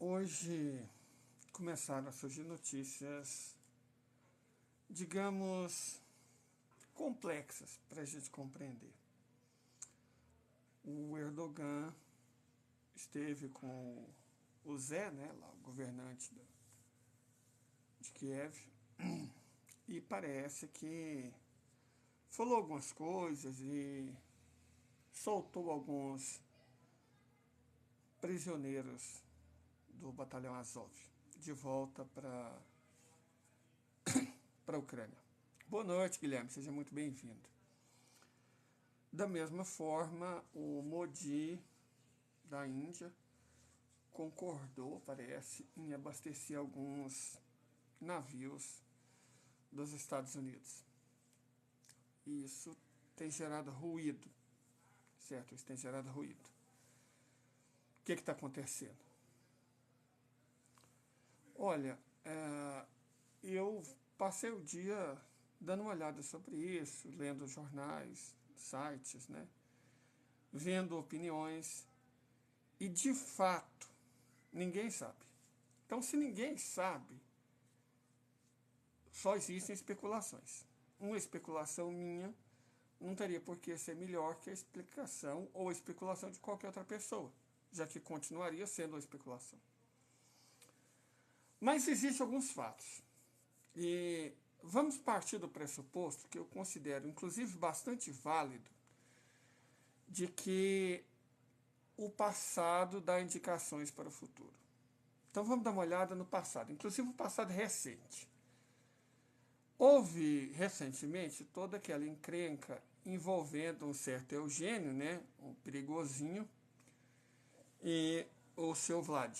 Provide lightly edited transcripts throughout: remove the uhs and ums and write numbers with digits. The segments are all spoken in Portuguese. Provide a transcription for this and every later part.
Hoje começaram a surgir notícias, digamos, complexas para a gente compreender. O Erdogan esteve com o Zé, né, lá, o governante de Kiev, e parece que falou algumas coisas e soltou alguns prisioneiros do batalhão Azov de volta para a Ucrânia. Boa noite, Guilherme, seja muito bem-vindo. Da mesma forma, o Modi da Índia concordou, parece, em abastecer alguns navios dos Estados Unidos. E isso tem gerado ruído, certo? Isso tem gerado ruído. O que está acontecendo? Olha, eu passei o dia dando uma olhada sobre isso, lendo jornais, sites, né? Vendo opiniões, e de fato, ninguém sabe. Então, se ninguém sabe, só existem especulações. Uma especulação minha não teria por que ser melhor que a explicação ou a especulação de qualquer outra pessoa, já que continuaria sendo uma especulação. Mas existem alguns fatos. E vamos partir do pressuposto, que eu considero inclusive bastante válido, de que o passado dá indicações para o futuro. Então vamos dar uma olhada no passado, inclusive o passado recente. Houve recentemente toda aquela encrenca envolvendo um certo Eugênio, né, um perigosinho, e o seu Vlad.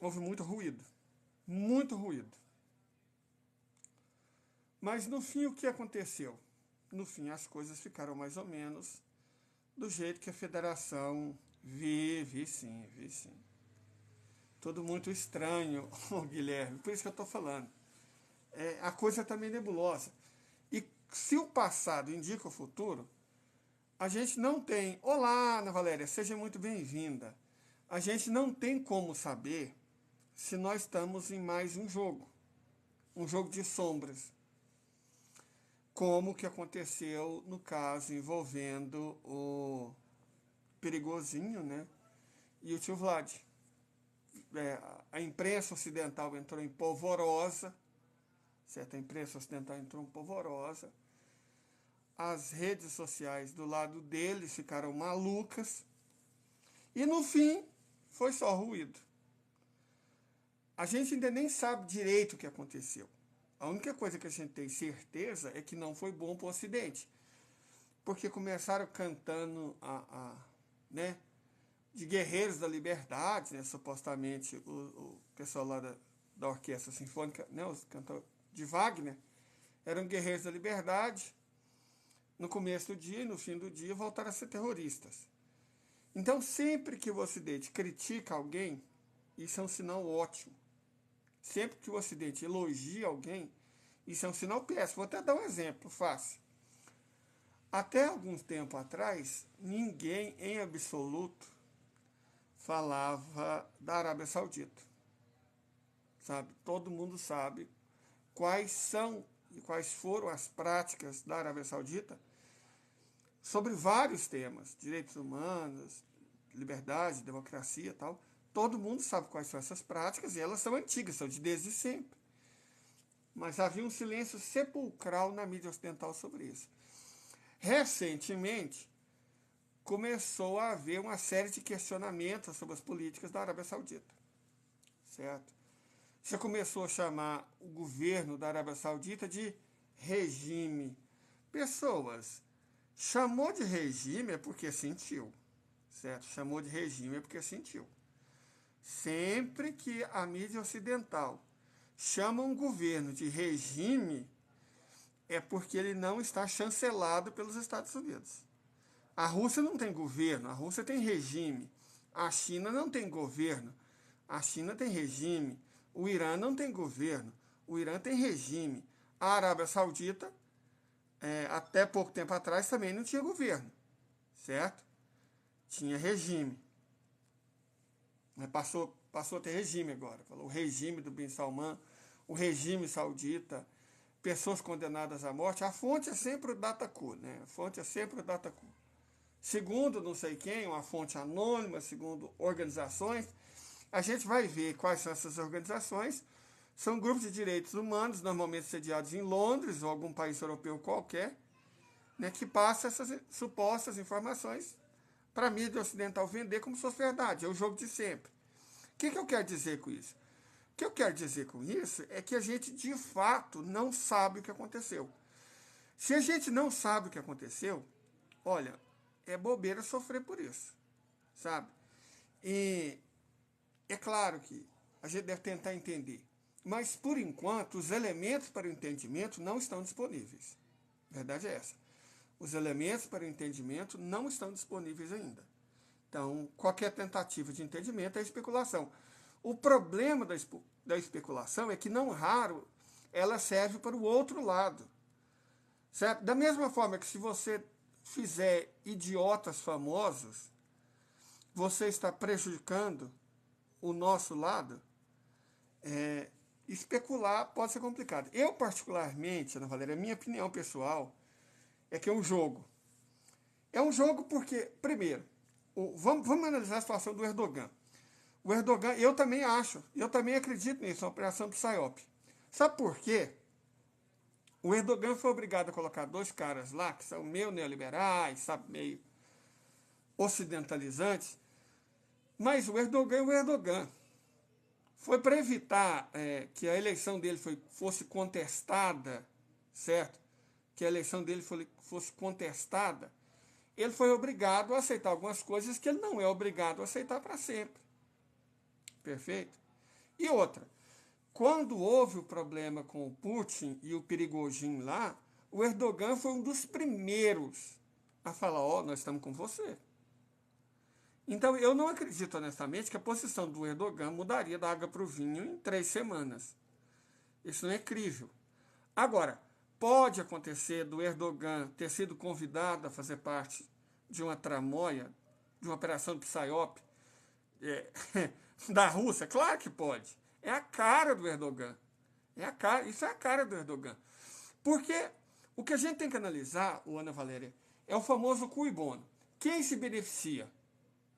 Houve muito ruído, muito ruído. Mas no fim o que aconteceu? No fim as coisas ficaram mais ou menos do jeito que a federação vi sim. Tudo muito estranho, Guilherme, por isso que eu estou falando. A coisa está meio nebulosa. E se o passado indica o futuro, a gente não tem... Olá, Ana Valéria, seja muito bem-vinda. A gente não tem como saber se nós estamos em mais um jogo de sombras, como que aconteceu no caso envolvendo o perigosinho, né, e o tio Vlad. A imprensa ocidental entrou em polvorosa, certo? A imprensa ocidental entrou em polvorosa, as redes sociais do lado deles ficaram malucas, e no fim foi só ruído. A gente ainda nem sabe direito o que aconteceu. A única coisa que a gente tem certeza é que não foi bom para o Ocidente. Porque começaram cantando né, de guerreiros da liberdade, né, supostamente o pessoal lá da Orquestra Sinfônica, né, os cantores de Wagner, eram guerreiros da liberdade. No começo do dia e no fim do dia voltaram a ser terroristas. Então, sempre que o Ocidente critica alguém, isso é um sinal ótimo. Sempre que o Ocidente elogia alguém, isso é um sinal péssimo. Vou até dar um exemplo fácil. Até algum tempo atrás, ninguém em absoluto falava da Arábia Saudita. Sabe? Todo mundo sabe quais são e quais foram as práticas da Arábia Saudita sobre vários temas, direitos humanos, liberdade, democracia e tal. Todo mundo sabe quais são essas práticas e elas são antigas, são de desde sempre. Mas havia um silêncio sepulcral na mídia ocidental sobre isso. Recentemente, começou a haver uma série de questionamentos sobre as políticas da Arábia Saudita. Certo? Você começou a chamar o governo da Arábia Saudita de regime. Pessoas, chamou de regime é porque sentiu. Certo? Chamou de regime é porque sentiu. Sempre que a mídia ocidental chama um governo de regime, é porque ele não está chancelado pelos Estados Unidos. A Rússia não tem governo, a Rússia tem regime. A China não tem governo, a China tem regime. O Irã não tem governo, o Irã tem regime. A Arábia Saudita, até pouco tempo atrás, também não tinha governo, certo? Tinha regime. Né? Passou a ter regime agora. Falou o regime do Bin Salman, o regime saudita, pessoas condenadas à morte. A fonte é sempre o Dataku, né? A fonte é sempre o Dataku. Segundo não sei quem, uma fonte anônima, segundo organizações, a gente vai ver quais são essas organizações. São grupos de direitos humanos, normalmente sediados em Londres ou algum país europeu qualquer, né, que passa essas supostas informações para a mídia ocidental vender como se fosse verdade. É o jogo de sempre. O que eu quero dizer com isso? O que eu quero dizer com isso é que a gente, de fato, não sabe o que aconteceu. Se a gente não sabe o que aconteceu, olha, é bobeira sofrer por isso, sabe? E é claro que a gente deve tentar entender, mas, por enquanto, os elementos para o entendimento não estão disponíveis. A verdade é essa. Os elementos para o entendimento não estão disponíveis ainda. Então, qualquer tentativa de entendimento é especulação. O problema da especulação é que, não raro, ela serve para o outro lado. Certo? Da mesma forma que se você fizer idiotas famosos, você está prejudicando o nosso lado. Especular pode ser complicado. Eu, particularmente, Ana Valéria, a minha opinião pessoal é que é um jogo. É um jogo porque, primeiro, vamos analisar a situação do Erdogan. O Erdogan, eu também acredito nisso, uma operação PSYOP. Sabe por quê? O Erdogan foi obrigado a colocar dois caras lá, que são meio neoliberais, sabe, meio ocidentalizantes, mas o Erdogan é o Erdogan. Foi para evitar que a eleição dele fosse contestada, certo? Que a eleição dele fosse contestada, ele foi obrigado a aceitar algumas coisas que ele não é obrigado a aceitar para sempre. Perfeito? E outra, quando houve o problema com o Putin e o Prigozhin lá, o Erdogan foi um dos primeiros a falar, nós estamos com você. Então, eu não acredito, honestamente, que a posição do Erdogan mudaria da água para o vinho em 3 semanas. Isso não é crível. Agora, pode acontecer do Erdogan ter sido convidado a fazer parte de uma tramóia, de uma operação de PSYOP da Rússia? Claro que pode. É a cara do Erdogan. Isso é a cara do Erdogan. Porque o que a gente tem que analisar, Ana Valéria, é o famoso cui bono. Quem se beneficia?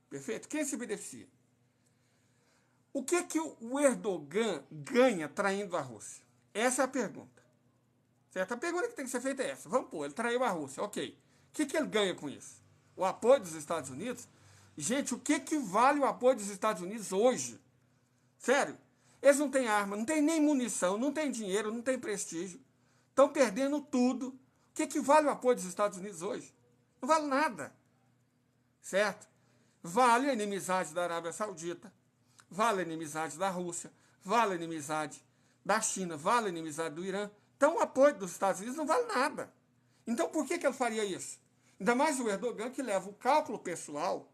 Perfeito? Quem se beneficia? O que o Erdogan ganha traindo a Rússia? Essa é a pergunta. Certo? A pergunta que tem que ser feita é essa. Vamos pôr, ele traiu a Rússia, ok. O que ele ganha com isso? O apoio dos Estados Unidos? Gente, o que vale o apoio dos Estados Unidos hoje? Sério? Eles não têm arma, não têm nem munição, não têm dinheiro, não têm prestígio. Estão perdendo tudo. O que vale o apoio dos Estados Unidos hoje? Não vale nada. Certo? Vale a inimizade da Arábia Saudita, vale a inimizade da Rússia, vale a inimizade da China, vale a inimizade do Irã. Então o apoio dos Estados Unidos não vale nada. Então por que ele faria isso? Ainda mais o Erdogan, que leva o cálculo pessoal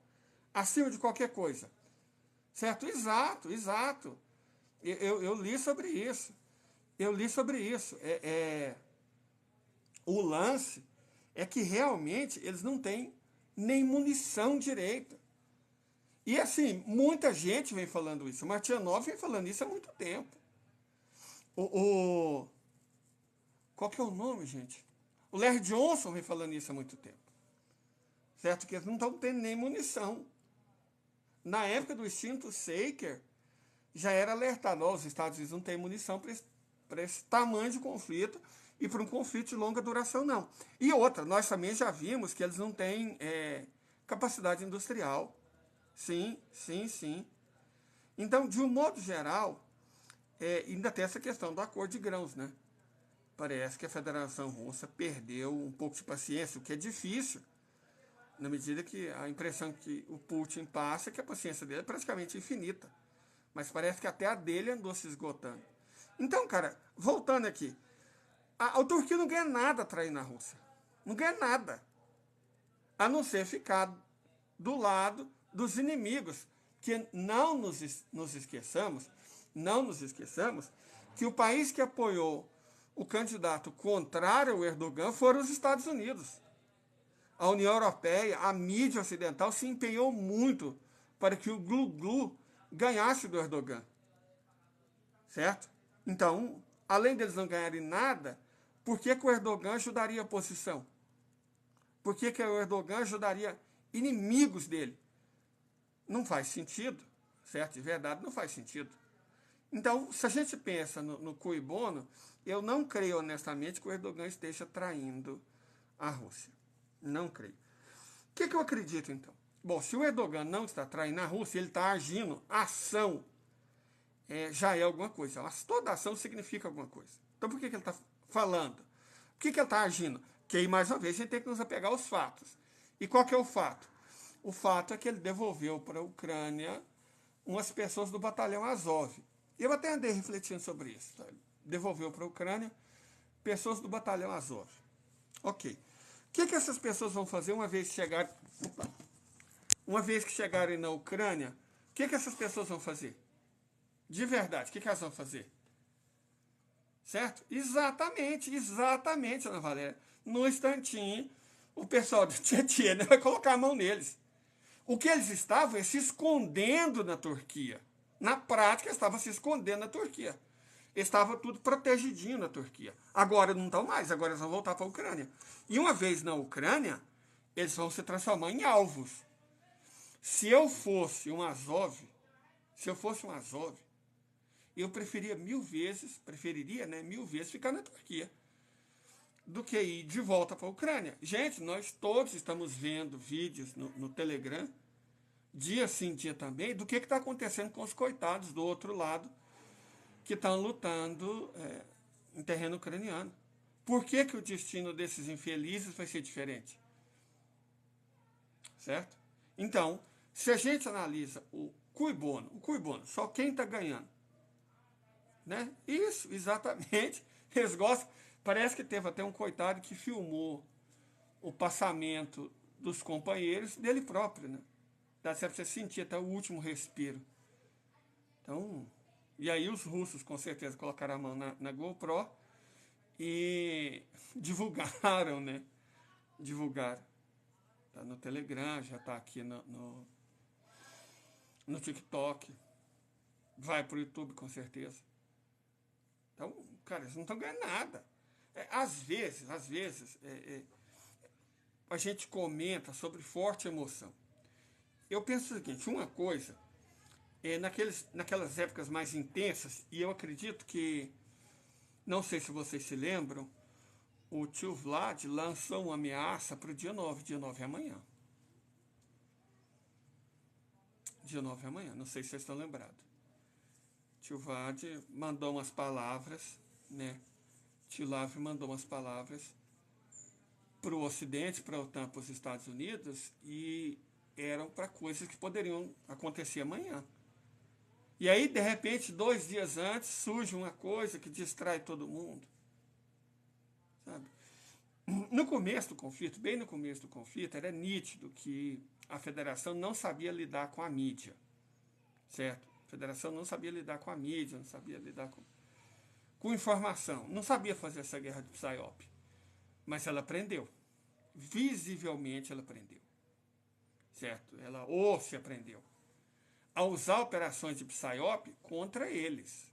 acima de qualquer coisa. Certo? Exato. Eu li sobre isso. O lance é que realmente eles não têm nem munição direita. E assim, muita gente vem falando isso. O Martianov vem falando isso há muito tempo. Qual que é o nome, gente? O Larry Johnson vem falando isso há muito tempo. Certo? Que eles não estão tendo nem munição. Na época do extinto Saker, já era alertado, os Estados Unidos não têm munição para esse tamanho de conflito e para um conflito de longa duração, não. E outra, nós também já vimos que eles não têm capacidade industrial. Sim. Então, de um modo geral, ainda tem essa questão do acordo de grãos, né? Parece que a Federação Russa perdeu um pouco de paciência, o que é difícil, na medida que a impressão que o Putin passa é que a paciência dele é praticamente infinita. Mas parece que até a dele andou se esgotando. Então, cara, voltando aqui, a Turquia não ganha nada traindo a Rússia. Não ganha nada. A não ser ficar do lado dos inimigos, que não nos esqueçamos que o país que apoiou o candidato contrário ao Erdogan foram os Estados Unidos. A União Europeia, a mídia ocidental se empenhou muito para que o glu-glu ganhasse do Erdogan, certo? Então, além deles não ganharem nada, por que o Erdogan ajudaria a oposição? Por que o Erdogan ajudaria inimigos dele? Não faz sentido, certo? De verdade, não faz sentido. Então, se a gente pensa no cui bono, eu não creio honestamente que o Erdogan esteja traindo a Rússia. Não creio. O que eu acredito, então? Bom, se o Erdogan não está traindo a Rússia, ele está agindo, ação já é alguma coisa. Toda ação significa alguma coisa. Então, por que ele está falando? Por que ele está agindo? Porque aí, mais uma vez, a gente tem que nos apegar aos fatos. E qual que é o fato? O fato é que ele devolveu para a Ucrânia umas pessoas do batalhão Azov. Eu até andei refletindo sobre isso. Tá? Devolveu para a Ucrânia pessoas do batalhão Azov. Ok. O que essas pessoas vão fazer uma vez que chegarem... Uma vez que chegarem na Ucrânia, o que essas pessoas vão fazer? De verdade, o que elas vão fazer? Certo? Exatamente, Ana Valéria. No instantinho, o pessoal do Tchetchênia vai colocar a mão neles. O que eles estavam é se escondendo na Turquia. Na prática, estavam se escondendo na Turquia. Estava tudo protegidinho na Turquia. Agora não estão mais, agora eles vão voltar para a Ucrânia. E uma vez na Ucrânia, eles vão se transformar em alvos. Se eu fosse um Azov, eu preferiria mil vezes ficar na Turquia do que ir de volta para a Ucrânia. Gente, nós todos estamos vendo vídeos no Telegram, dia sim, dia também, do que está acontecendo com os coitados do outro lado que estão lutando em terreno ucraniano. Por que o destino desses infelizes vai ser diferente? Certo? Então, se a gente analisa o cui bono, só quem está ganhando. Né? Isso, exatamente. Eles gostam. Parece que teve até um coitado que filmou o passamento dos companheiros dele próprio, né? Dá certo você sentir até o último respiro. Então, e aí os russos com certeza colocaram a mão na GoPro e divulgaram, né? Divulgaram. Tá no Telegram, já tá aqui no TikTok. Vai pro YouTube com certeza. Então, cara, eles não estão ganhando nada. Às vezes, a gente comenta sobre forte emoção. Eu penso o seguinte, uma coisa, naquelas épocas mais intensas, e eu acredito que, não sei se vocês se lembram, o tio Vlad lançou uma ameaça para o dia 9 é amanhã. Dia 9 é amanhã, não sei se vocês estão lembrados. Tio Vlad mandou umas palavras, né? Tio Vlad mandou umas palavras para o Ocidente, para a OTAN, para os Estados Unidos, e eram para coisas que poderiam acontecer amanhã. E aí, de repente, 2 dias antes, surge uma coisa que distrai todo mundo. Sabe? No começo do conflito, bem no começo do conflito, era nítido que a federação não sabia lidar com a mídia. Certo? A federação não sabia lidar com a mídia, não sabia lidar com informação. Não sabia fazer essa guerra de psyop. Mas ela aprendeu. Visivelmente ela aprendeu. Certo? Ela se aprendeu a usar operações de psyop contra eles.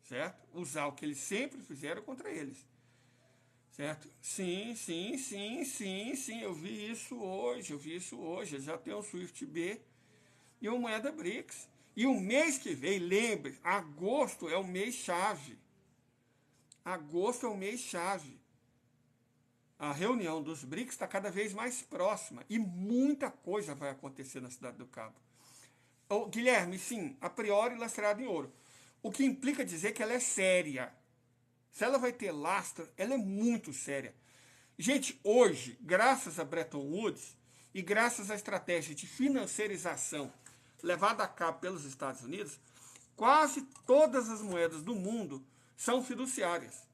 Certo? Usar o que eles sempre fizeram contra eles. Certo? Sim, eu vi isso hoje. Eles já tem um Swift B e uma moeda BRICS. E o mês que vem, lembre, agosto é o mês-chave. Agosto é o mês-chave. A reunião dos BRICS está cada vez mais próxima e muita coisa vai acontecer na Cidade do Cabo. Guilherme, sim, a priori lastreada em ouro. O que implica dizer que ela é séria. Se ela vai ter lastro, ela é muito séria. Gente, hoje, graças a Bretton Woods e graças à estratégia de financiarização levada a cabo pelos Estados Unidos, quase todas as moedas do mundo são fiduciárias.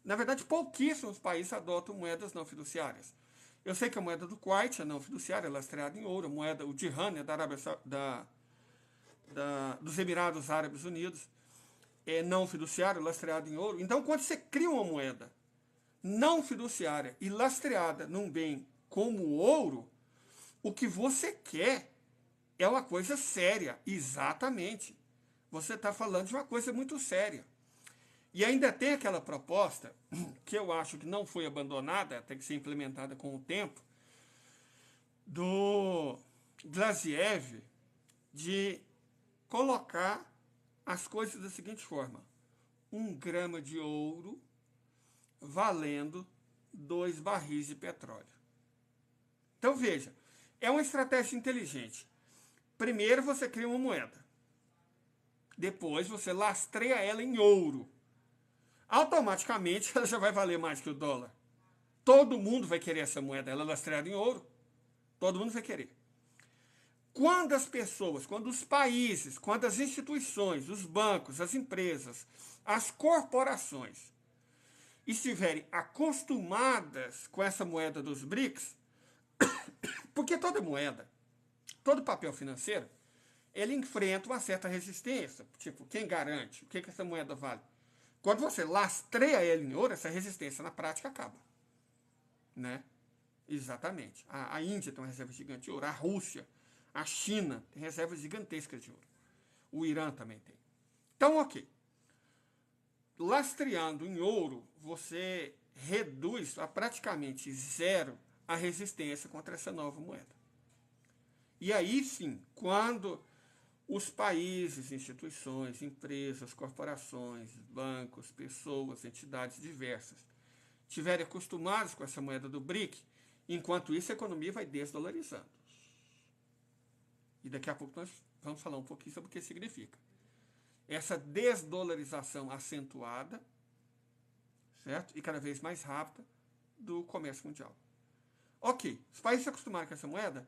Na verdade, pouquíssimos países adotam moedas não fiduciárias. Eu sei que a moeda do Kuwait é não fiduciária, lastreada em ouro. A moeda, o dirham, dos Emirados Árabes Unidos, é não fiduciário, lastreado em ouro. Então, quando você cria uma moeda não fiduciária e lastreada num bem como o ouro, o que você quer é uma coisa séria, exatamente. Você está falando de uma coisa muito séria. E ainda tem aquela proposta, que eu acho que não foi abandonada, tem que ser implementada com o tempo, do Glaziev, de colocar as coisas da seguinte forma: 1 grama de ouro valendo 2 barris de petróleo. Então veja, é uma estratégia inteligente. Primeiro você cria uma moeda. Depois você lastreia ela em ouro. Automaticamente ela já vai valer mais que o dólar. Todo mundo vai querer essa moeda, ela lastreada em ouro. Todo mundo vai querer. Quando as pessoas, quando os países, quando as instituições, os bancos, as empresas, as corporações estiverem acostumadas com essa moeda dos BRICS, porque toda moeda, todo papel financeiro, ele enfrenta uma certa resistência. Tipo, quem garante? O que essa moeda vale? Quando você lastreia ela em ouro, essa resistência na prática acaba. Né? Exatamente. A Índia tem uma reserva gigante de ouro, a Rússia, a China tem reservas gigantescas de ouro. O Irã também tem. Então, ok. Lastreando em ouro, você reduz a praticamente zero a resistência contra essa nova moeda. E aí sim, quando os países, instituições, empresas, corporações, bancos, pessoas, entidades diversas estiverem acostumados com essa moeda do BRIC, enquanto isso a economia vai desdolarizando. E daqui a pouco nós vamos falar um pouquinho sobre o que significa. Essa desdolarização acentuada, certo? E cada vez mais rápida do comércio mundial. Ok, os países se acostumaram com essa moeda?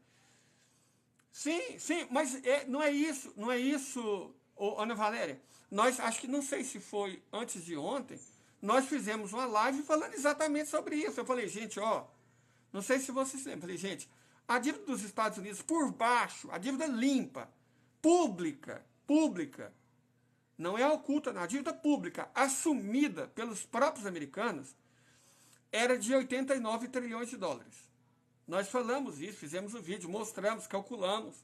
Sim, mas não é isso, Ana Valéria. Nós, acho que, não sei se foi antes de ontem, nós fizemos uma live falando exatamente sobre isso. Eu falei, gente, não sei se vocês lembram, falei, gente, a dívida dos Estados Unidos por baixo, a dívida limpa, pública, não é oculta, não, a dívida pública assumida pelos próprios americanos era de 89 trilhões de dólares. Nós falamos isso, fizemos o vídeo, mostramos, calculamos.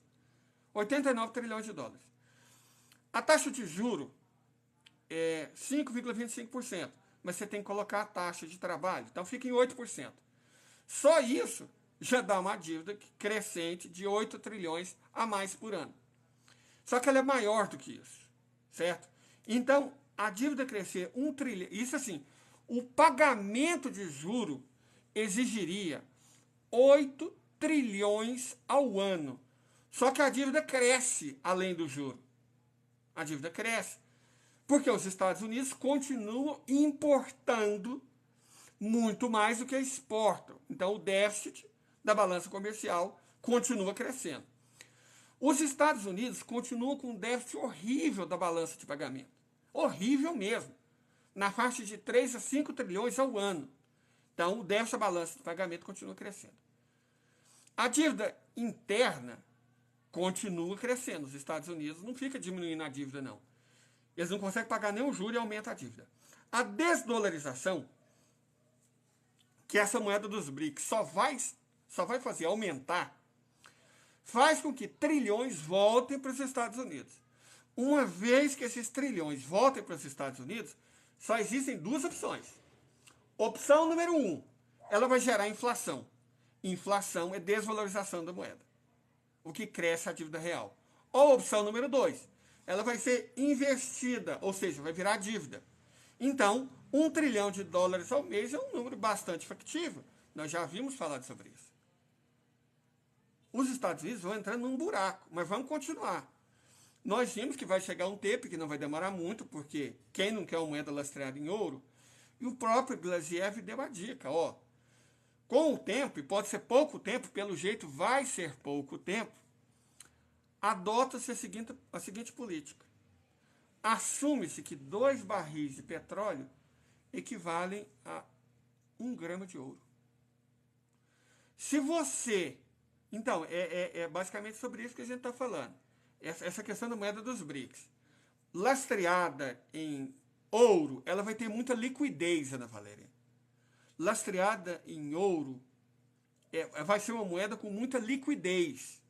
89 trilhões de dólares. A taxa de juro é 5,25%, mas você tem que colocar a taxa de trabalho, então fica em 8%. Só isso já dá uma dívida crescente de 8 trilhões a mais por ano. Só que ela é maior do que isso, certo? Então, a dívida crescer 1 trilhão, isso assim, o pagamento de juro exigiria 8 trilhões ao ano. Só que a dívida cresce além do juro. A dívida cresce. Porque os Estados Unidos continuam importando muito mais do que exportam. Então, o déficit da balança comercial continua crescendo. Os Estados Unidos continuam com um déficit horrível da balança de pagamento. Horrível mesmo. Na faixa de 3 a 5 trilhões ao ano. Então, o déficit da balança de pagamento continua crescendo. A dívida interna continua crescendo. Os Estados Unidos não fica diminuindo a dívida, não. Eles não conseguem pagar nem o juro e aumenta a dívida. A desdolarização, que essa moeda dos BRICS só vai fazer aumentar, faz com que trilhões voltem para os Estados Unidos. Uma vez que esses trilhões voltem para os Estados Unidos, só existem 2 opções. Opção número 1, ela vai gerar inflação. Inflação é desvalorização da moeda, o que cresce a dívida real. Ou opção número 2, ela vai ser investida, ou seja, vai virar dívida. Então, 1 trilhão de dólares ao mês é um número bastante factível. Nós já vimos falar sobre isso. Os Estados Unidos vão entrar num buraco, mas vamos continuar. Nós vimos que vai chegar um tempo, que não vai demorar muito, porque quem não quer uma moeda lastreada em ouro? E o próprio Glaziev deu a dica, com o tempo, e pode ser pouco tempo, pelo jeito vai ser pouco tempo, adota-se a seguinte política. Assume-se que 2 barris de petróleo equivalem a 1 grama de ouro. Se você... Então, é basicamente sobre isso que a gente está falando. Essa questão da moeda dos BRICS. Lastreada em ouro, ela vai ter muita liquidez, Ana Valéria. Lastreada em ouro, vai ser uma moeda com muita liquidez.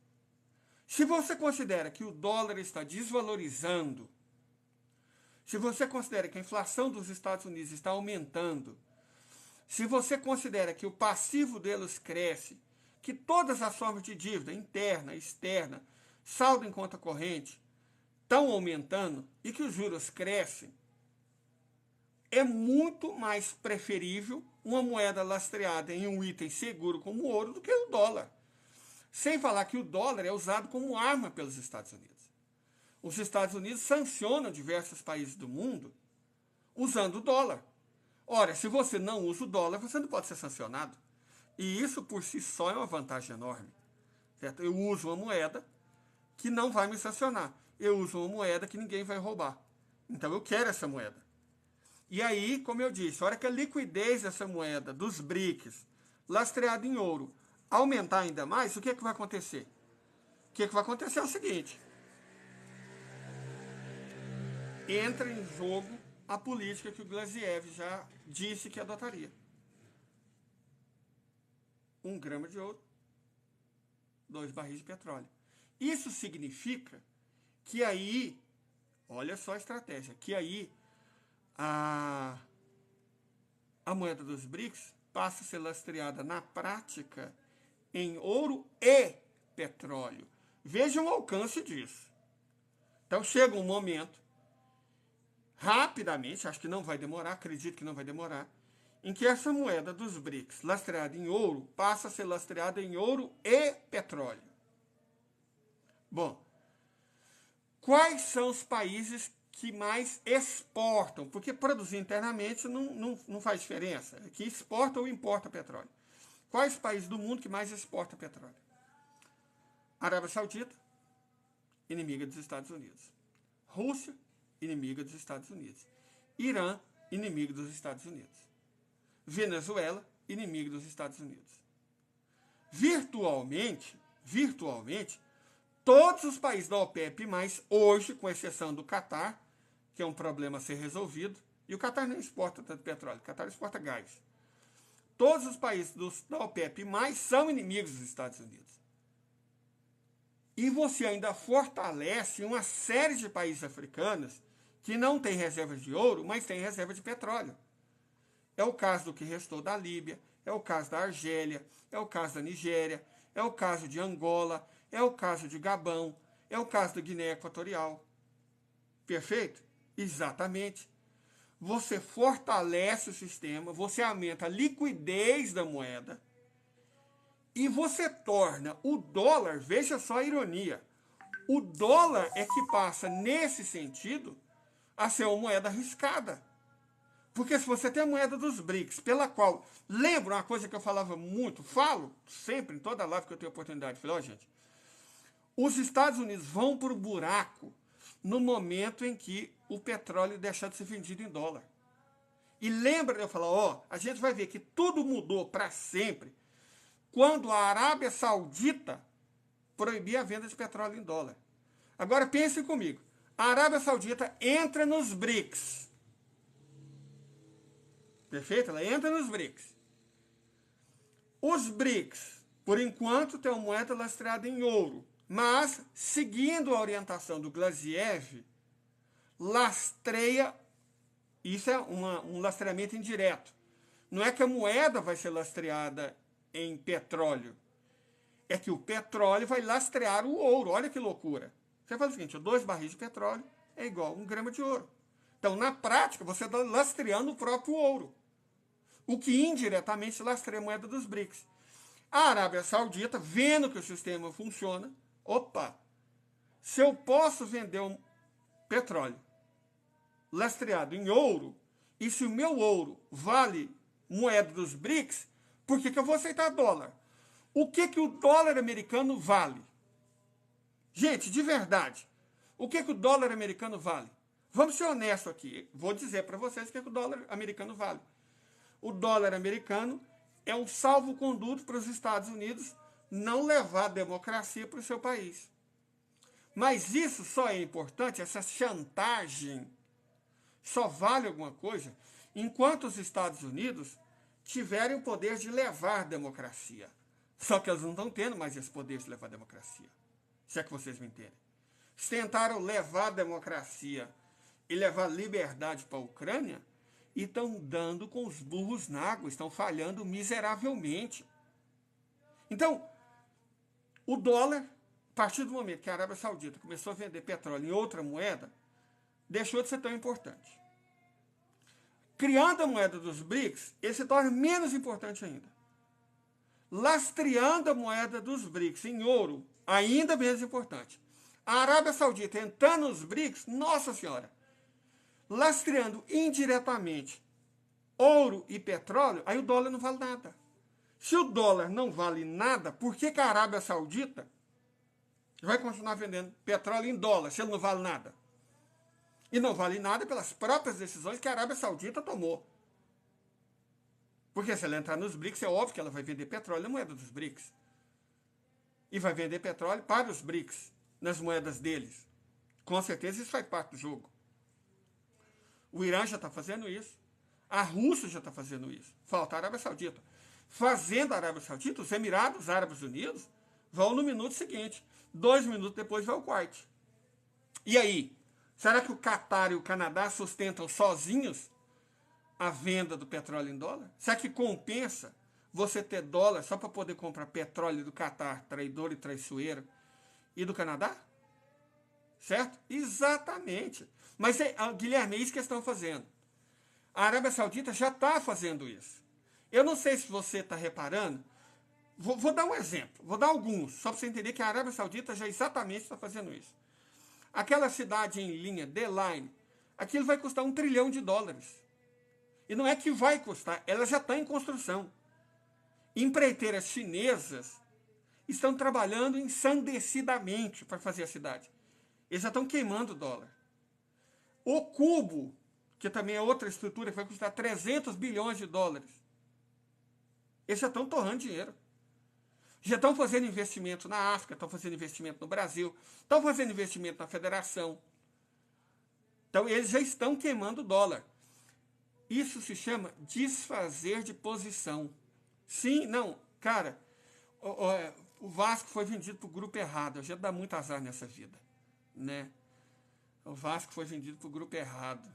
Se você considera que o dólar está desvalorizando, se você considera que a inflação dos Estados Unidos está aumentando, se você considera que o passivo deles cresce, que todas as formas de dívida, interna, externa, saldo em conta corrente, estão aumentando e que os juros crescem, é muito mais preferível uma moeda lastreada em um item seguro como o ouro do que o dólar. Sem falar que o dólar é usado como arma pelos Estados Unidos. Os Estados Unidos sancionam diversos países do mundo usando o dólar. Ora, se você não usa o dólar, você não pode ser sancionado. E isso por si só é uma vantagem enorme. Certo? Eu uso uma moeda que não vai me sancionar. Eu uso uma moeda que ninguém vai roubar. Então eu quero essa moeda. E aí, como eu disse, a hora que a liquidez dessa moeda, dos BRICS, lastreada em ouro, aumentar ainda mais, o que é que vai acontecer? O que é que vai acontecer é o seguinte. Entra em jogo a política que o Glaziev já disse que adotaria. 1 grama de ouro, 2 barris de petróleo. Isso significa que aí, olha só a estratégia, que aí a moeda dos BRICS passa a ser lastreada na prática em ouro e petróleo. Vejam o alcance disso. Então chega um momento, rapidamente, acho que não vai demorar, acredito que não vai demorar, em que essa moeda dos BRICS, lastreada em ouro, passa a ser lastreada em ouro e petróleo. Bom, quais são os países que mais exportam? Porque produzir internamente não faz diferença. Que exporta ou importa petróleo. Quais países do mundo que mais exporta petróleo? Arábia Saudita, inimiga dos Estados Unidos. Rússia, inimiga dos Estados Unidos. Irã, inimigo dos Estados Unidos. Venezuela, inimigo dos Estados Unidos. Virtualmente, todos os países da OPEP+, hoje, com exceção do Catar, que é um problema a ser resolvido, e o Catar não exporta tanto petróleo, o Catar exporta gás. Todos os países da OPEP+, são inimigos dos Estados Unidos. E você ainda fortalece uma série de países africanos que não têm reservas de ouro, mas têm reserva de petróleo. É o caso do que restou da Líbia, é o caso da Argélia, é o caso da Nigéria, é o caso de Angola, é o caso de Gabão, é o caso da Guiné Equatorial. Perfeito? Exatamente. Você fortalece o sistema, você aumenta a liquidez da moeda e você torna o dólar, veja só a ironia, o dólar é que passa, nesse sentido, a ser uma moeda arriscada. Porque se você tem a moeda dos BRICS, pela qual, lembra uma coisa que eu falava muito, falo sempre, em toda live que eu tenho oportunidade, falei, ó, gente, os Estados Unidos vão para o buraco no momento em que o petróleo deixar de ser vendido em dólar. E lembra de eu falar, ó, a gente vai ver que tudo mudou para sempre quando a Arábia Saudita proibir a venda de petróleo em dólar. Agora pensem comigo, a Arábia Saudita entra nos BRICS. Perfeito? Ela entra nos BRICS. Os BRICS, por enquanto, têm uma moeda lastreada em ouro. Mas, seguindo a orientação do Glaziev, lastreia, isso é um lastreamento indireto. Não é que a moeda vai ser lastreada em petróleo. É que o petróleo vai lastrear o ouro. Olha que loucura. Você faz o seguinte, 2 barris de petróleo é igual a 1 grama de ouro. Então, na prática, você está lastreando o próprio ouro. O que indiretamente lastreia a moeda dos BRICS. A Arábia Saudita, vendo que o sistema funciona, opa, se eu posso vender um petróleo lastreado em ouro, e se o meu ouro vale moeda dos BRICS, por que eu vou aceitar dólar? O que o dólar americano vale? Gente, de verdade, o que o dólar americano vale? Vamos ser honestos aqui. Vou dizer para vocês o que o dólar americano vale. O dólar americano é um salvo-conduto para os Estados Unidos não levar a democracia para o seu país. Mas isso só é importante, essa chantagem só vale alguma coisa enquanto os Estados Unidos tiverem o poder de levar a democracia. Só que eles não estão tendo mais esse poder de levar a democracia. se é que vocês me entendem. Eles tentaram levar a democracia e levar liberdade para a Ucrânia e estão dando com os burros na água, estão falhando miseravelmente. Então, o dólar, a partir do momento que a Arábia Saudita começou a vender petróleo em outra moeda, deixou de ser tão importante. Criando a moeda dos BRICS, ele se torna menos importante ainda. Lastreando a moeda dos BRICS em ouro, ainda menos importante. A Arábia Saudita entrando nos BRICS, nossa senhora, lastreando indiretamente ouro e petróleo, aí o dólar não vale nada. Se o dólar não vale nada, por que a Arábia Saudita vai continuar vendendo petróleo em dólar, se ele não vale nada? E não vale nada pelas próprias decisões que a Arábia Saudita tomou. Porque se ela entrar nos BRICS, é óbvio que ela vai vender petróleo na moeda dos BRICS. E vai vender petróleo para os BRICS, nas moedas deles. Com certeza isso faz parte do jogo. O Irã já está fazendo isso. A Rússia já está fazendo isso. Falta a Arábia Saudita. Fazendo a Arábia Saudita, os Emirados Árabes Unidos vão no minuto seguinte. 2 minutos depois vai o Kuwait. E aí? Será que o Catar e o Canadá sustentam sozinhos a venda do petróleo em dólar? Será que compensa você ter dólar só para poder comprar petróleo do Catar, traidor e traiçoeiro, e do Canadá? Certo? Exatamente. Mas, Guilherme, é isso que eles estão fazendo. A Arábia Saudita já está fazendo isso. Eu não sei se você está reparando. Vou dar um exemplo. Vou dar alguns, só para você entender que a Arábia Saudita já exatamente está fazendo isso. Aquela cidade em linha, The Line, aquilo vai custar $1 trilhão. E não é que vai custar, ela já está em construção. Empreiteiras chinesas estão trabalhando ensandecidamente para fazer a cidade. Eles já estão queimando o dólar. O Cubo, que também é outra estrutura que vai custar $300 bilhões, eles já estão torrando dinheiro. Já estão fazendo investimento na África, estão fazendo investimento no Brasil, estão fazendo investimento na Federação. Então, eles já estão queimando o dólar. Isso se chama desfazer de posição. Sim, não, cara, o Vasco foi vendido para o grupo errado. A gente dá muito azar nessa vida, né? O Vasco foi vendido para o grupo errado.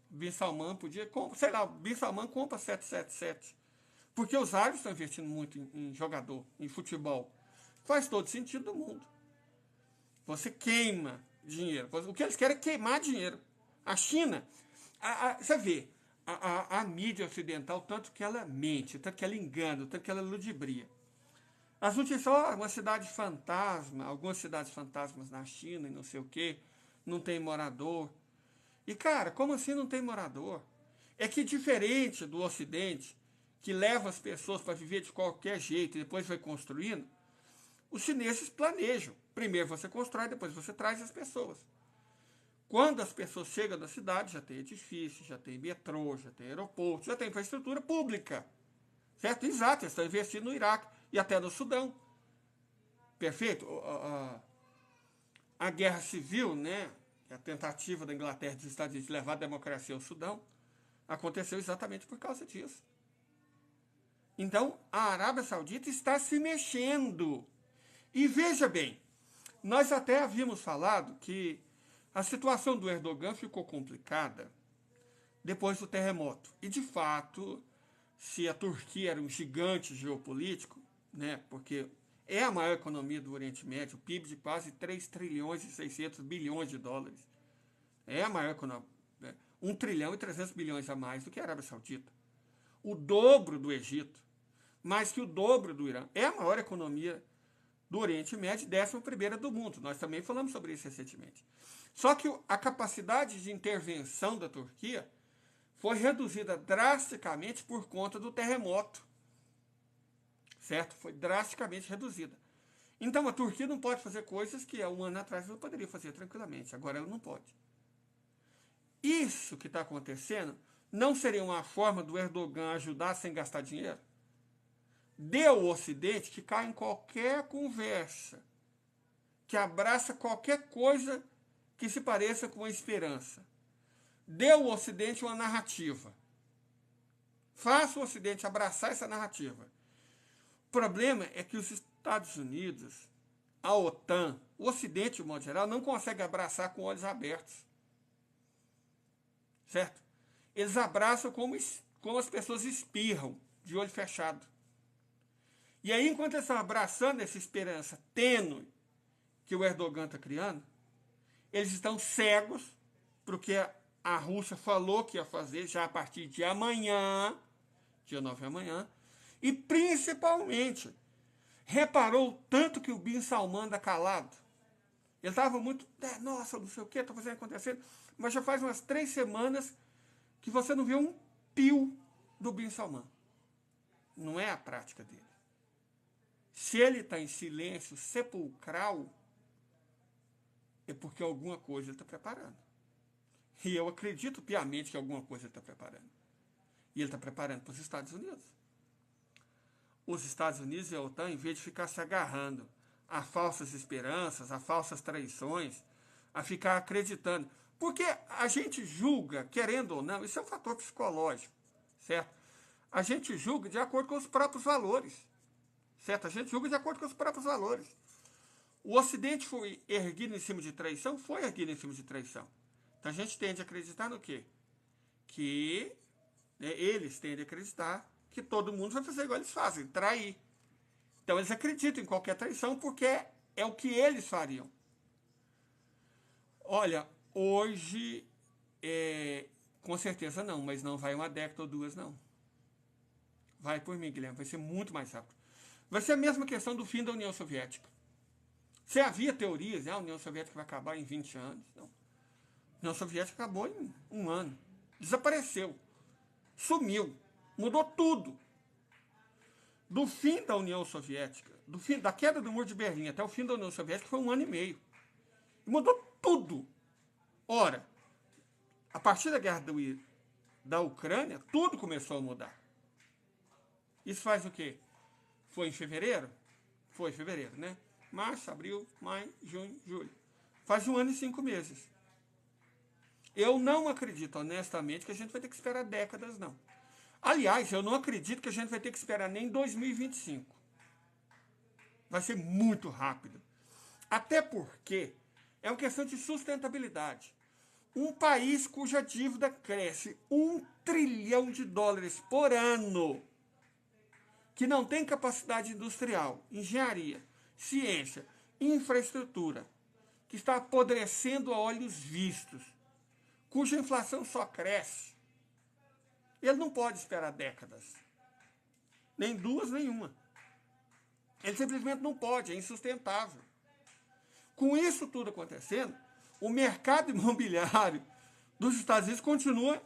O Bin Salman podia, sei lá, o Bin Salman compra 777. Porque os árabes estão investindo muito em jogador, em futebol. Faz todo sentido do mundo. Você queima dinheiro. O que eles querem é queimar dinheiro. A China, você vê, a mídia ocidental, tanto que ela mente, tanto que ela engana, tanto que ela ludibria. As notícias, uma cidade fantasma, algumas cidades fantasmas na China e não sei o quê, não tem morador. E, cara, como assim não tem morador? É que diferente do Ocidente, que leva as pessoas para viver de qualquer jeito e depois vai construindo, os chineses planejam. Primeiro você constrói, depois você traz as pessoas. Quando as pessoas chegam na cidade, já tem edifício, já tem metrô, já tem aeroporto, já tem infraestrutura pública. Certo? Exato, eles estão investindo no Iraque e até no Sudão. Perfeito? A guerra civil, né, a tentativa da Inglaterra e dos Estados Unidos de levar a democracia ao Sudão, aconteceu exatamente por causa disso. Então, a Arábia Saudita está se mexendo. E veja bem, nós até havíamos falado que a situação do Erdogan ficou complicada depois do terremoto. E, de fato, se a Turquia era um gigante geopolítico, né, porque é a maior economia do Oriente Médio, o PIB de quase 3 trilhões e 600 bilhões de dólares. É a maior economia. 1 trilhão e 300 bilhões a mais do que a Arábia Saudita. O dobro do Egito, mais que o dobro do Irã. É a maior economia do Oriente Médio, 11ª do mundo. Nós também falamos sobre isso recentemente. Só que a capacidade de intervenção da Turquia foi reduzida drasticamente por conta do terremoto. Certo? Foi drasticamente reduzida. Então a Turquia não pode fazer coisas que há um ano atrás ela poderia fazer tranquilamente. Agora ela não pode. Isso que está acontecendo não seria uma forma do Erdogan ajudar sem gastar dinheiro? Dê ao Ocidente que cai em qualquer conversa, que abraça qualquer coisa que se pareça com a esperança. Dê ao Ocidente uma narrativa. Faça o Ocidente abraçar essa narrativa. O problema é que os Estados Unidos a OTAN, o Ocidente, de modo geral, não consegue abraçar com olhos abertos. Certo? Eles abraçam como as pessoas espirram, de olho fechado. E aí, enquanto eles estão abraçando essa esperança tênue que o Erdogan está criando, eles estão cegos para o que a Rússia falou que ia fazer já a partir de amanhã, dia 9 de amanhã, e principalmente reparou tanto que o Bin Salman anda calado. Ele estava muito, nossa, não sei o que, está fazendo acontecer, mas já faz umas 3 semanas que você não vê um pio do Bin Salman. Não é a prática dele. Se ele está em silêncio sepulcral, é porque alguma coisa ele está preparando. E eu acredito piamente que alguma coisa ele está preparando. E ele está preparando para os Estados Unidos. Os Estados Unidos e a OTAN, em vez de ficar se agarrando a falsas esperanças, a falsas traições, a ficar acreditando. Porque a gente julga, querendo ou não, isso é um fator psicológico, certo? A gente julga de acordo com os próprios valores, certo? A gente julga de acordo com os próprios valores. O Ocidente foi erguido em cima de traição? Foi erguido em cima de traição. Então a gente tende a acreditar no quê? Que eles tendem a acreditar que todo mundo vai fazer igual eles fazem, trair. Então eles acreditam em qualquer traição porque é o que eles fariam. Olha, hoje, com certeza não, mas não vai uma década ou 2, não. Vai por mim, Guilherme, vai ser muito mais rápido. Vai ser a mesma questão do fim da União Soviética. Se havia teorias, a União Soviética vai acabar em 20 anos, não. A União Soviética acabou em 1 ano. Desapareceu. Sumiu. Mudou tudo. Do fim da União Soviética, da queda do Muro de Berlim até o fim da União Soviética foi 1 ano e meio. Mudou tudo. Ora, a partir da guerra da Ucrânia, tudo começou a mudar. Isso faz o quê? Foi em fevereiro? Foi em fevereiro, né? Março, abril, maio, junho, julho. Faz 1 ano e 5 meses. Eu não acredito, honestamente, que a gente vai ter que esperar décadas, não. Aliás, eu não acredito que a gente vai ter que esperar nem 2025. Vai ser muito rápido. Até porque é uma questão de sustentabilidade. Um país cuja dívida cresce $1 trilhão por ano, que não tem capacidade industrial, engenharia, ciência, infraestrutura, que está apodrecendo a olhos vistos, cuja inflação só cresce, ele não pode esperar décadas. Nem 2, nem 1. Ele simplesmente não pode, é insustentável. Com isso tudo acontecendo, o mercado imobiliário dos Estados Unidos continua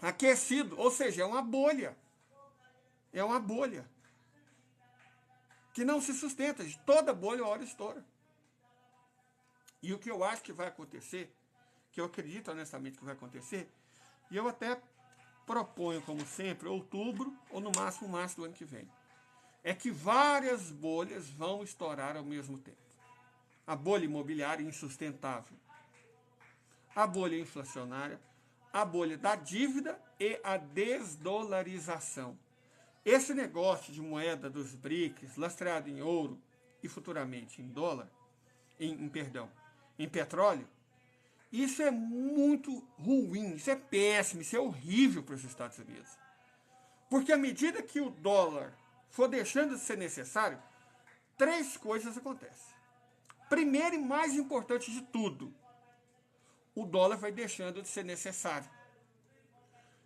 aquecido, ou seja, é uma bolha. É uma bolha que não se sustenta. De toda bolha, a hora estoura. E o que eu acho que vai acontecer, que eu acredito honestamente que vai acontecer, e eu até proponho, como sempre, outubro ou no máximo março do ano que vem, é que várias bolhas vão estourar ao mesmo tempo. A bolha imobiliária insustentável, a bolha inflacionária, a bolha da dívida e a desdolarização. Esse negócio de moeda dos BRICS, lastreado em ouro e futuramente em dólar, em petróleo, isso é muito ruim, isso é péssimo, isso é horrível para os Estados Unidos. Porque à medida que o dólar for deixando de ser necessário, 3 coisas acontecem. Primeiro e mais importante de tudo, o dólar vai deixando de ser necessário.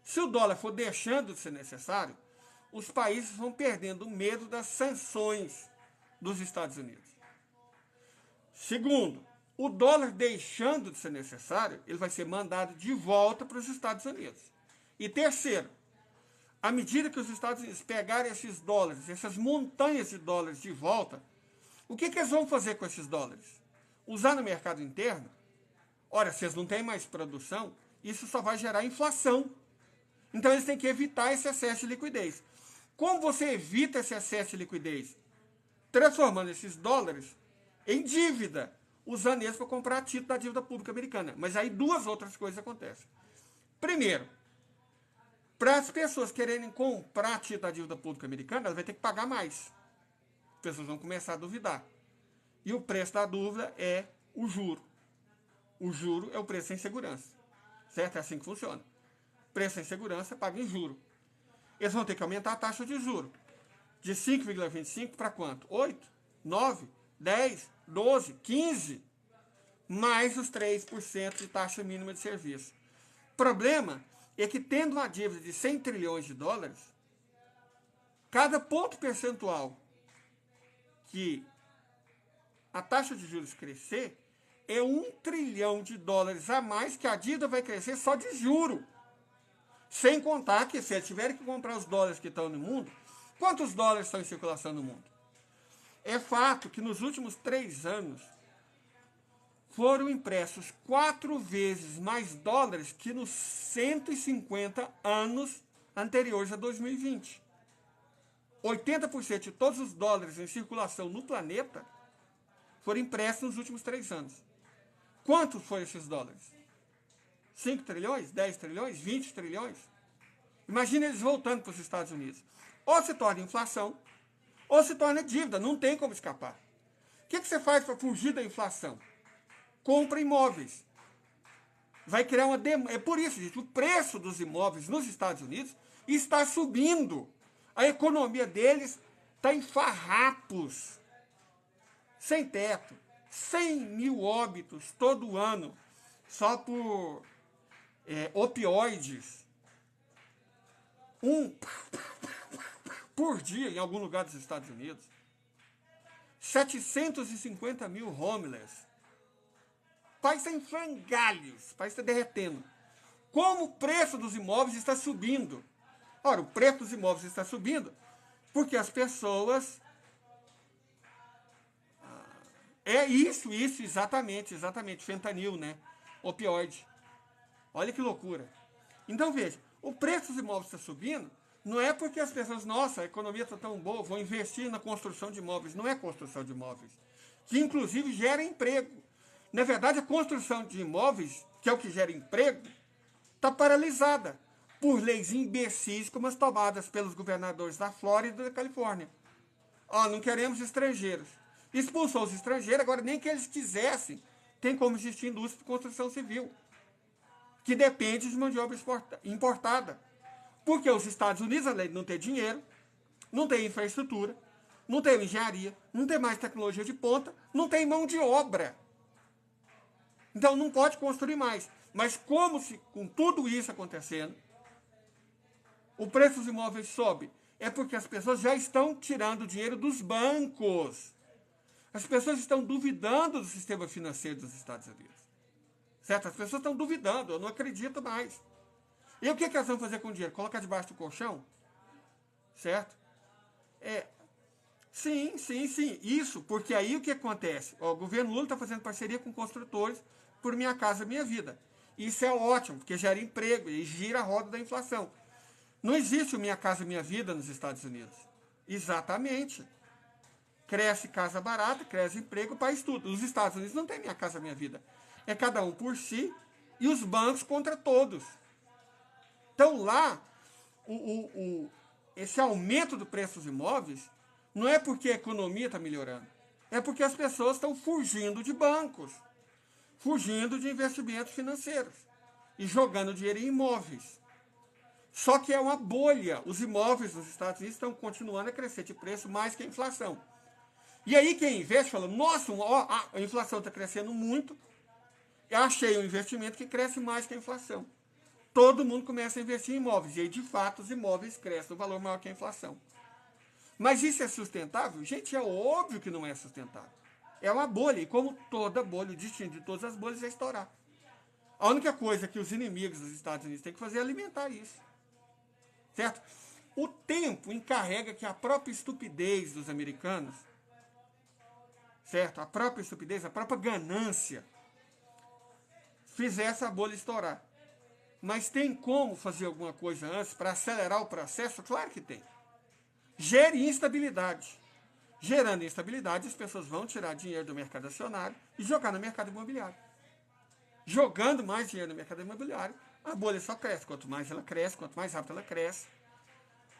Se o dólar for deixando de ser necessário, os países vão perdendo o medo das sanções dos Estados Unidos. Segundo, o dólar deixando de ser necessário, ele vai ser mandado de volta para os Estados Unidos. E terceiro, à medida que os Estados Unidos pegarem esses dólares, essas montanhas de dólares de volta, o que eles vão fazer com esses dólares? Usar no mercado interno? Ora, se eles não têm mais produção, isso só vai gerar inflação. Então eles têm que evitar esse excesso de liquidez. Como você evita esse excesso de liquidez? Transformando esses dólares em dívida, usando eles para comprar título da dívida pública americana. Mas aí 2 outras coisas acontecem. Primeiro, para as pessoas quererem comprar título da dívida pública americana, elas vão ter que pagar mais. As pessoas vão começar a duvidar. E o preço da dúvida é o juro. O juro é o preço sem segurança. Certo? É assim que funciona. Preço sem segurança paga em juro. Eles vão ter que aumentar a taxa de juro. De 5,25 para quanto? 8, 9, 10, 12, 15, mais os 3% de taxa mínima de serviço. O problema é que, tendo uma dívida de 100 trilhões de dólares, cada ponto percentual que a taxa de juros crescer é 1 trilhão de dólares a mais que a dívida vai crescer só de juro. Sem contar que, se eles tiverem que comprar os dólares que estão no mundo, quantos dólares estão em circulação no mundo? É fato que nos últimos 3 anos foram impressos 4 vezes mais dólares que nos 150 anos anteriores a 2020. 80% de todos os dólares em circulação no planeta foram impressos nos últimos 3 anos. Quantos foram esses dólares? 5 trilhões? 10 trilhões? 20 trilhões? Imagina eles voltando para os Estados Unidos. Ou se torna inflação, ou se torna dívida. Não tem como escapar. O que você faz para fugir da inflação? Compra imóveis. Vai criar uma demanda. É por isso, gente, o preço dos imóveis nos Estados Unidos está subindo. A economia deles está em farrapos. Sem teto. 100 mil óbitos todo ano só por opioides. Por dia em algum lugar dos Estados Unidos. 750 mil homeless. O país está em frangalhos, o país está derretendo. Como o preço dos imóveis está subindo? Ora, o preço dos imóveis está subindo porque as pessoas... isso, exatamente, fentanil, né? Opioide. Olha que loucura. Então, veja, o preço dos imóveis está subindo, não é porque as pessoas, nossa, a economia está tão boa, vou investir na construção de imóveis. Não é construção de imóveis, que inclusive gera emprego. Na verdade, a construção de imóveis, que é o que gera emprego, está paralisada por leis imbecis como as tomadas pelos governadores da Flórida e da Califórnia. Não queremos estrangeiros. Expulsou os estrangeiros, agora nem que eles quisessem, tem como existir indústria de construção civil, que depende de mão de obra importada. Porque os Estados Unidos, além de não ter dinheiro, não tem infraestrutura, não tem engenharia, não tem mais tecnologia de ponta, não tem mão de obra. Então não pode construir mais. Mas como se, com tudo isso acontecendo, o preço dos imóveis sobe? É porque as pessoas já estão tirando dinheiro dos bancos. As pessoas estão duvidando do sistema financeiro dos Estados Unidos. Certo? As pessoas estão duvidando, eu não acredito mais. E o que elas vão fazer com o dinheiro? Colocar debaixo do colchão? Certo? Sim. Isso, porque aí o que acontece? O governo Lula está fazendo parceria com construtores por Minha Casa Minha Vida. Isso é ótimo, porque gera emprego e gira a roda da inflação. Não existe o Minha Casa Minha Vida nos Estados Unidos. Exatamente. Cresce casa barata, cresce emprego, o país tudo. Os Estados Unidos não tem Minha Casa Minha Vida. É cada um por si e os bancos contra todos. Então lá, esse aumento do preço dos imóveis não é porque a economia está melhorando. É porque as pessoas estão fugindo de bancos, fugindo de investimentos financeiros e jogando dinheiro em imóveis. Só que é uma bolha. Os imóveis nos Estados Unidos estão continuando a crescer de preço mais que a inflação. E aí quem investe fala, nossa, a inflação está crescendo muito, eu achei um investimento que cresce mais que a inflação. Todo mundo começa a investir em imóveis. E aí, de fato, os imóveis crescem um valor maior que a inflação. Mas isso é sustentável? Gente, é óbvio que não é sustentável. É uma bolha. E como toda bolha, o destino de todas as bolhas é estourar. A única coisa que os inimigos dos Estados Unidos têm que fazer é alimentar isso. Certo? O tempo encarrega que a própria estupidez dos americanos, certo? A própria estupidez, a própria ganância, fizesse a bolha estourar. Mas tem como fazer alguma coisa antes para acelerar o processo? Claro que tem. Gere instabilidade. Gerando instabilidade, as pessoas vão tirar dinheiro do mercado acionário e jogar no mercado imobiliário. Jogando mais dinheiro no mercado imobiliário, a bolha só cresce. Quanto mais ela cresce, quanto mais rápido ela cresce,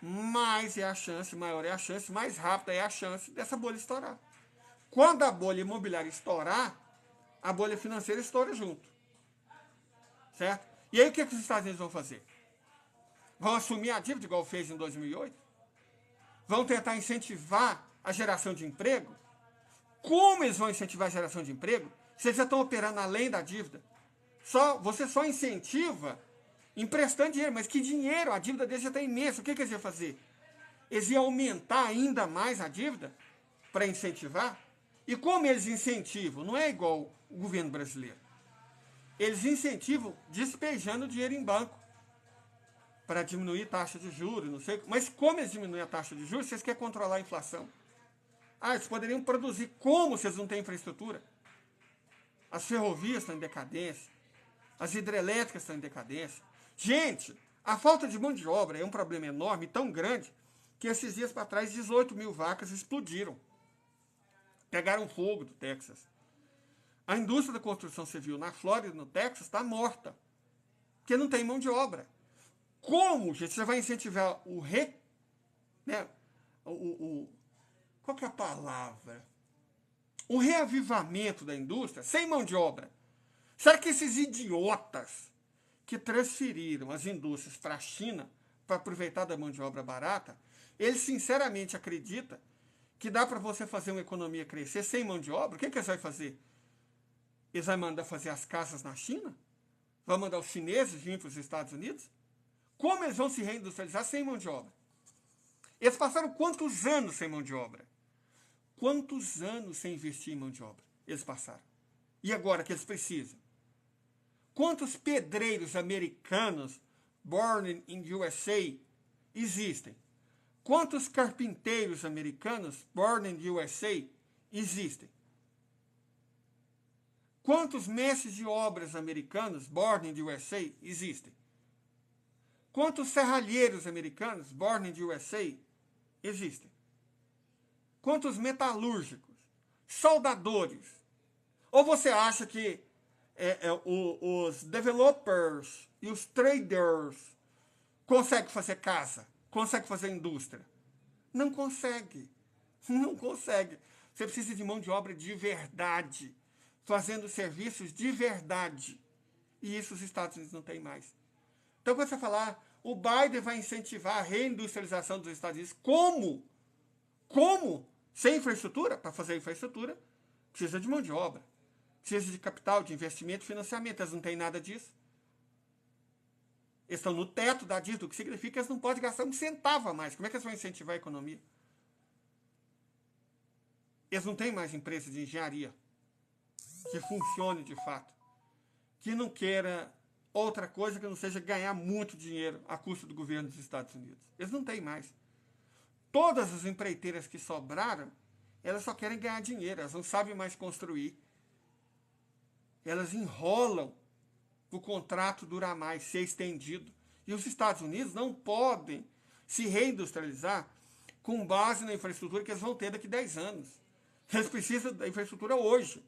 mais é a chance, maior é a chance, mais rápida é a chance dessa bolha estourar. Quando a bolha imobiliária estourar, a bolha financeira estoura junto. Certo? E aí o que os Estados Unidos vão fazer? Vão assumir a dívida igual fez em 2008? Vão tentar incentivar a geração de emprego? Como eles vão incentivar a geração de emprego? Se eles já estão operando além da dívida. Você só incentiva emprestando dinheiro. Mas que dinheiro? A dívida deles já está imensa. O que eles iam fazer? Eles iam aumentar ainda mais a dívida para incentivar? E como eles incentivam? Não é igual o governo brasileiro. Eles incentivam despejando dinheiro em banco para diminuir taxa de juros, não sei. Mas como eles diminuem a taxa de juros, vocês querem controlar a inflação. Eles poderiam produzir. Como vocês não têm infraestrutura? As ferrovias estão em decadência. As hidrelétricas estão em decadência. Gente, a falta de mão de obra é um problema enorme, tão grande, que esses dias para trás 18 mil vacas explodiram. Pegaram fogo do Texas. A indústria da construção civil na Flórida, no Texas, está morta. Porque não tem mão de obra. Como, gente, você vai incentivar qual que é a palavra? O reavivamento da indústria sem mão de obra? Será que esses idiotas que transferiram as indústrias para a China para aproveitar da mão de obra barata, eles sinceramente acreditam que dá para você fazer uma economia crescer sem mão de obra? O que eles vão fazer? Eles vão mandar fazer as casas na China? Vão mandar os chineses vir para os Estados Unidos? Como eles vão se reindustrializar sem mão de obra? Eles passaram quantos anos sem mão de obra? Quantos anos sem investir em mão de obra? Eles passaram. E agora que eles precisam? Quantos pedreiros americanos, born in USA, existem? Quantos carpinteiros americanos, born in USA, existem? Quantos mestres de obras americanos, born in USA, existem? Quantos serralheiros americanos, born in USA, existem? Quantos metalúrgicos, soldadores? Ou você acha que os developers e os traders conseguem fazer casa, conseguem fazer indústria? Não consegue. Não consegue. Você precisa de mão de obra de verdade, fazendo serviços de verdade. E isso os Estados Unidos não têm mais. Então, quando você falar, o Biden vai incentivar a reindustrialização dos Estados Unidos, como? Como? Sem infraestrutura? Para fazer infraestrutura, precisa de mão de obra. Precisa de capital, de investimento, financiamento. Eles não têm nada disso. Eles estão no teto da dívida, o que significa que eles não podem gastar um centavo a mais. Como é que eles vão incentivar a economia? Eles não têm mais empresa de engenharia que funcione de fato, que não queira outra coisa que não seja ganhar muito dinheiro a custo do governo dos Estados Unidos. Eles não têm mais. Todas as empreiteiras que sobraram, elas só querem ganhar dinheiro, elas não sabem mais construir. Elas enrolam o contrato durar mais, ser estendido. E os Estados Unidos não podem se reindustrializar com base na infraestrutura que eles vão ter daqui a 10 anos. Eles precisam da infraestrutura hoje.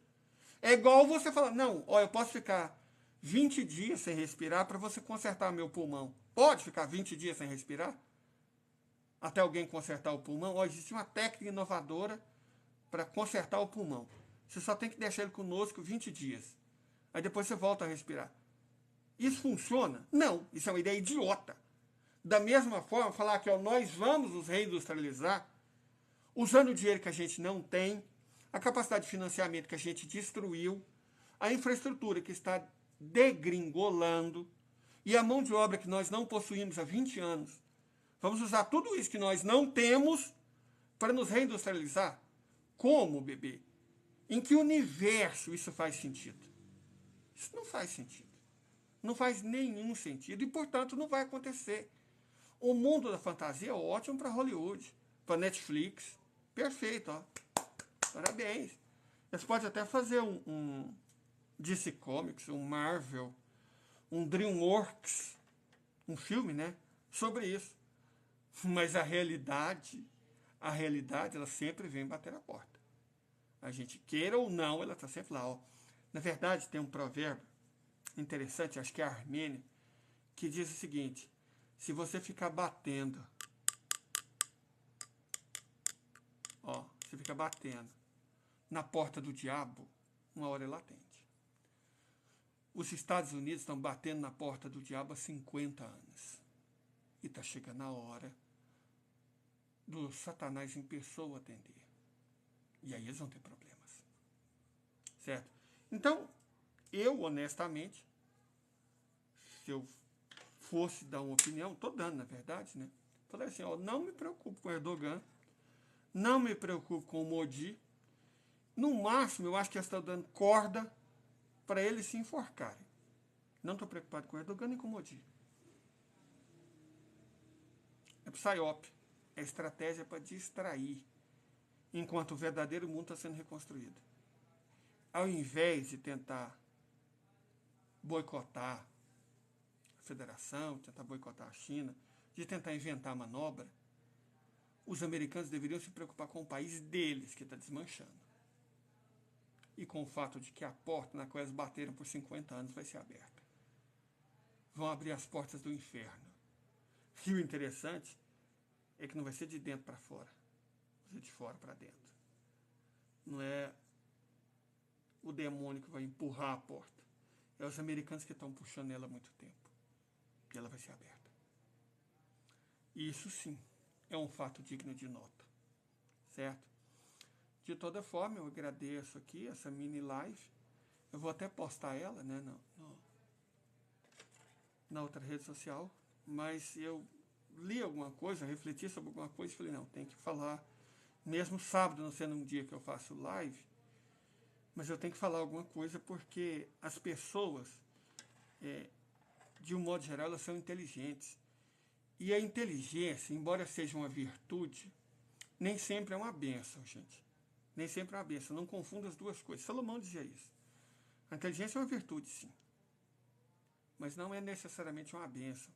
É igual você falar, não, eu posso ficar 20 dias sem respirar para você consertar meu pulmão. Pode ficar 20 dias sem respirar? Até alguém consertar o pulmão? Existe uma técnica inovadora para consertar o pulmão. Você só tem que deixar ele conosco 20 dias. Aí depois você volta a respirar. Isso funciona? Não. Isso é uma ideia idiota. Da mesma forma, falar que nós vamos nos reindustrializar usando o dinheiro que a gente não tem, a capacidade de financiamento que a gente destruiu, a infraestrutura que está degringolando e a mão de obra que nós não possuímos há 20 anos. Vamos usar tudo isso que nós não temos para nos reindustrializar? Como, bebê? Em que universo isso faz sentido? Isso não faz sentido. Não faz nenhum sentido e, portanto, não vai acontecer. O mundo da fantasia é ótimo para Hollywood, para Netflix. Perfeito, ó. Parabéns. Eles podem até fazer um DC Comics, um Marvel, um DreamWorks, um filme, né, sobre isso. Mas a realidade, ela sempre vem bater a porta. A gente queira ou não, ela está sempre lá, ó. Na verdade, tem um provérbio interessante, acho que é armênio, que diz o seguinte: se você ficar batendo, você fica batendo na porta do diabo, uma hora ele atende. Os Estados Unidos estão batendo na porta do diabo há 50 anos. E está chegando a hora do Satanás em pessoa atender. E aí eles vão ter problemas. Certo? Então, eu, honestamente, se eu fosse dar uma opinião, estou dando, na verdade, né? Falei assim, ó, não me preocupo com o Erdogan, não me preocupo com o Modi. No máximo, eu acho que eles estão dando corda para eles se enforcarem. Não estou preocupado com o Erdogan nem com o Modi. É psyop, é estratégia para distrair, enquanto o verdadeiro mundo está sendo reconstruído. Ao invés de tentar boicotar a federação, tentar boicotar a China, de tentar inventar manobra, os americanos deveriam se preocupar com o país deles, que está desmanchando. E com o fato de que a porta na qual eles bateram por 50 anos vai ser aberta. Vão abrir as portas do inferno. E o interessante é que não vai ser de dentro para fora, vai ser de fora para dentro. Não é o demônio que vai empurrar a porta. É os americanos que estão puxando ela há muito tempo. E ela vai ser aberta. E isso sim é um fato digno de nota. Certo? De toda forma, eu agradeço aqui essa mini live. Eu vou até postar ela, né, na outra rede social. Mas eu li alguma coisa, refleti sobre alguma coisa e falei, não, tem que falar. Mesmo sábado, não sendo um dia que eu faço live, mas eu tenho que falar alguma coisa porque as pessoas, de um modo geral, elas são inteligentes. E a inteligência, embora seja uma virtude, nem sempre é uma bênção, gente. Nem sempre é uma bênção. Não confunda as duas coisas. Salomão dizia isso. A inteligência é uma virtude, sim. Mas não é necessariamente uma bênção.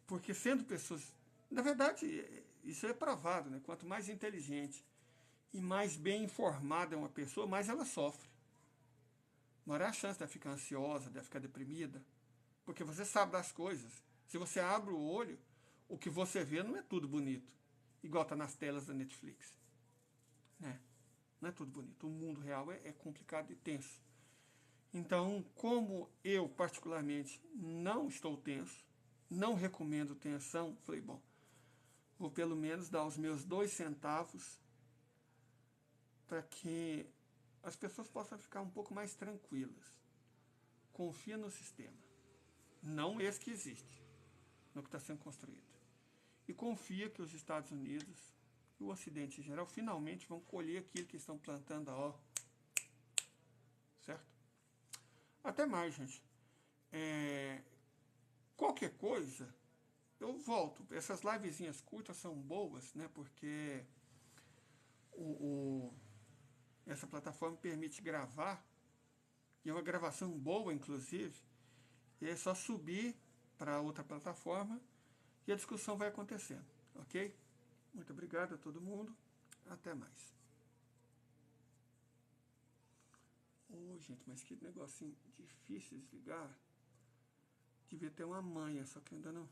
Porque sendo pessoas... Na verdade, isso é provado, né? Quanto mais inteligente e mais bem informada é uma pessoa, mais ela sofre. Maior é a chance de ela ficar ansiosa, de ela ficar deprimida. Porque você sabe das coisas. Se você abre o olho, o que você vê não é tudo bonito. Igual está nas telas da Netflix. Né? Não é tudo bonito. O mundo real é complicado e tenso. Então, como eu, particularmente, não estou tenso, não recomendo tensão, falei, bom, vou pelo menos dar os meus 2 centavos para que as pessoas possam ficar um pouco mais tranquilas. Confia no sistema. Não esse que existe, no que está sendo construído. E confia que os Estados Unidos e o Ocidente em geral finalmente vão colher aquilo que estão plantando a ó. Certo? Até mais, gente. Qualquer coisa, eu volto. Essas livezinhas curtas são boas, né? Porque essa plataforma permite gravar, e é uma gravação boa, inclusive, e é só subir para outra plataforma e a discussão vai acontecendo, ok? Muito obrigado a todo mundo. Até mais. Gente, mas que negocinho difícil de desligar. Devia ter uma manha, só que ainda não.